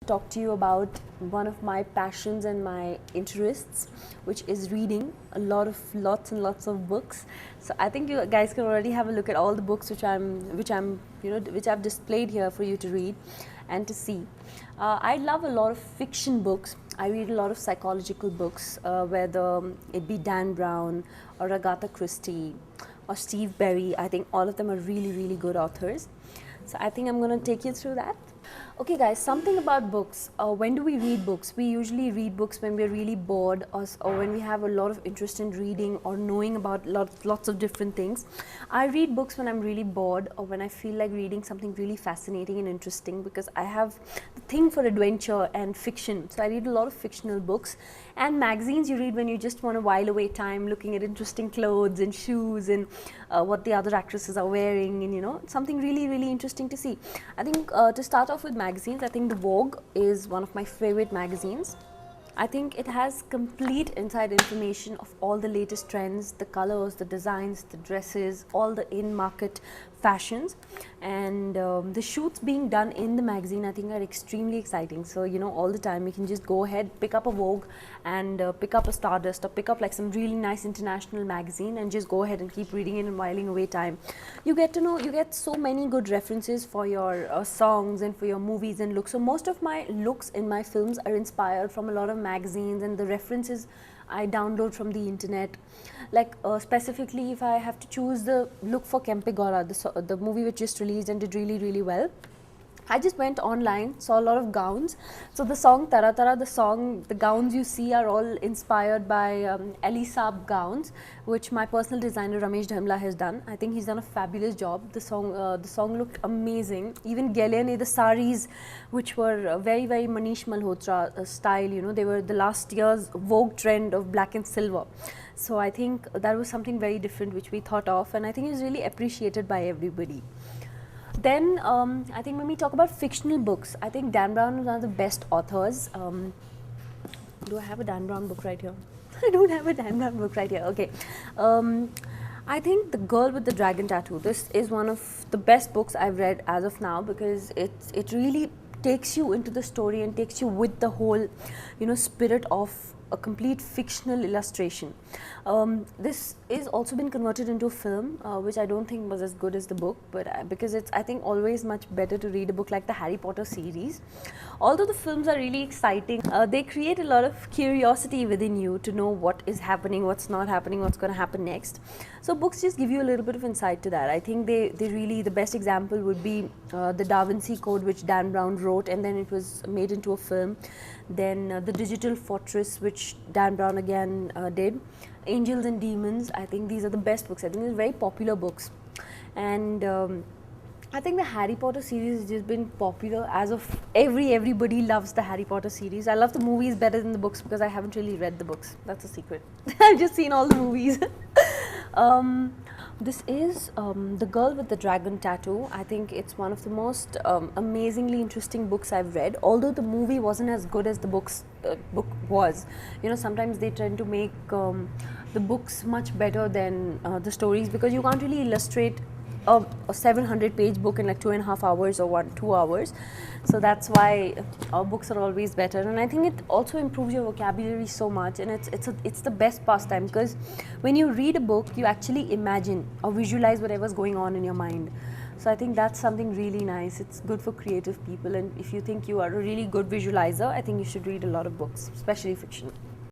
talk to you about one of my passions and my interests, which is reading lots and lots of books. So I think you guys can already have a look at all the books which I've displayed here for you to read and to see. I love a lot of fiction books. I read a lot of psychological books, whether it be Dan Brown or Agatha Christie or Steve Berry. I think all of them are really good authors. So I think I'm going to take you through that. Okay guys, something about books. When do we read books? We usually read books when we're really bored, or when we have a lot of interest in reading or knowing about lots of different things. I read books when I'm really bored or when I feel like reading something really fascinating and interesting, because I have the thing for adventure and fiction. So I read a lot of fictional books, and magazines you read when you just want to while away time looking at interesting clothes and shoes and what the other actresses are wearing, and something really interesting to see. I think to start off with magazines, I think the Vogue is one of my favorite magazines. I think it has complete inside information of all the latest trends, the colors, the designs, the dresses, all the in-market fashions, and the shoots being done in the magazine I think are extremely exciting. So all the time you can just go ahead, pick up a Vogue and pick up a Stardust, or pick up like some really nice international magazine and just go ahead and keep reading it and whiling away time. You get so many good references for your songs and for your movies and looks. So most of my looks in my films are inspired from a lot of magazines and the references I download from the internet. Like specifically, if I have to choose the look for Kempe Gora, the movie which just released and did really well, I just went online, saw a lot of gowns. So the song Tara Tara, the gowns you see are all inspired by Elisab gowns, which my personal designer Ramesh Dhamla has done. I think he's done a fabulous job. The song looked amazing. Even Gelene, the saris, which were very Manish Malhotra style, they were the last year's Vogue trend of black and silver. So I think that was something very different which we thought of, and I think it's really appreciated by everybody. Then I think when we talk about fictional books, I think Dan Brown is one of the best authors. Do I have a Dan Brown book right here? I don't have a Dan Brown book right here. Okay. I think The Girl with the Dragon Tattoo, this is one of the best books I've read as of now, because it really takes you into the story and takes you with the whole spirit of a complete fictional illustration. This is also been converted into a film, which I don't think was as good as the book, but because it's, I think, always much better to read a book like the Harry Potter series. Although the films are really exciting, they create a lot of curiosity within you to know what is happening, what's not happening, what's going to happen next. So books just give you a little bit of insight to that. I think they really, the best example would be the Da Vinci Code, which Dan Brown wrote and then it was made into a film. Then The Digital Fortress, which Dan Brown again did. Angels and Demons, I think these are the best books. I think they're very popular books. And I think the Harry Potter series has just been popular as of everybody loves the Harry Potter series. I love the movies better than the books because I haven't really read the books. That's a secret. I've just seen all the movies. This is The Girl with the Dragon Tattoo. I think it's one of the most amazingly interesting books I've read. Although the movie wasn't as good as the book was. Sometimes they tend to make the books much better than the stories, because you can't really illustrate a 700-page book in like 2.5 hours or 2 hours. So that's why our books are always better, and I think it also improves your vocabulary so much, and it's the best pastime, because when you read a book you actually imagine or visualize whatever's going on in your mind. So I think that's something really nice. It's good for creative people, and if you think you are a really good visualizer, I think you should read a lot of books, especially fiction.